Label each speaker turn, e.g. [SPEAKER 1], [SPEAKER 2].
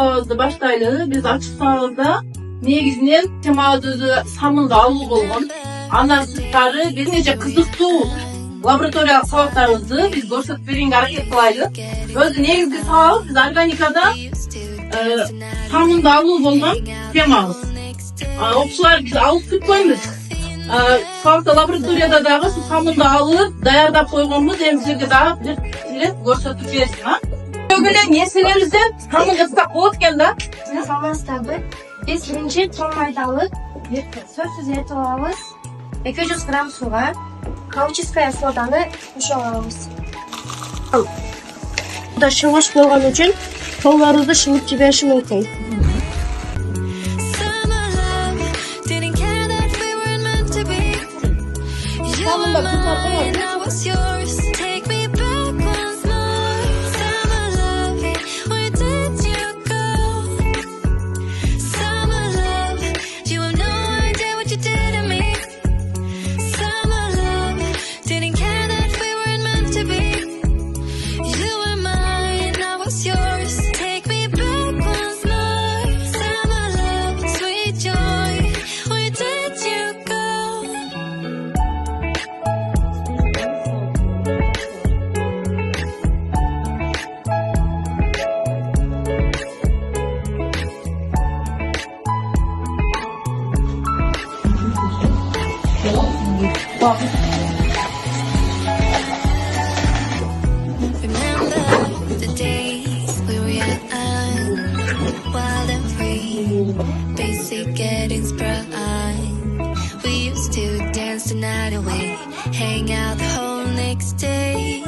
[SPEAKER 1] темабызды баштайлы. Биз ачыксаңызда негизинен темабызды самынды алуу болгон. Андан сырткары бир нече кызыктуу лабораториялык сабактарыбызды биз көрсөтүп бергенге аракет кылайлы. Өзү негизги сабагыбыз биз органикада самынды алуу болгон темабыз. Окуучулар биз алып күткөнбүз. Сабакта лабораторияда дагы самынды алып даярдап койгонбуз. Эми силерге дагы бир ирет көрсөтүп берсин. Эле нерселерибизден самын кызсак болот экен да.
[SPEAKER 2] Саламатсыздарбы? Биз биринчи том майдалык сөзсүз эритип алабыз. 200 грамм сууга каучиская соданы кошо алабыз. Буда шылыш болгон үчүн колдорубузду шылып жибериши мүмкүн.
[SPEAKER 3] Basic getting sprung. We used to dance the night away, hang out the whole next day.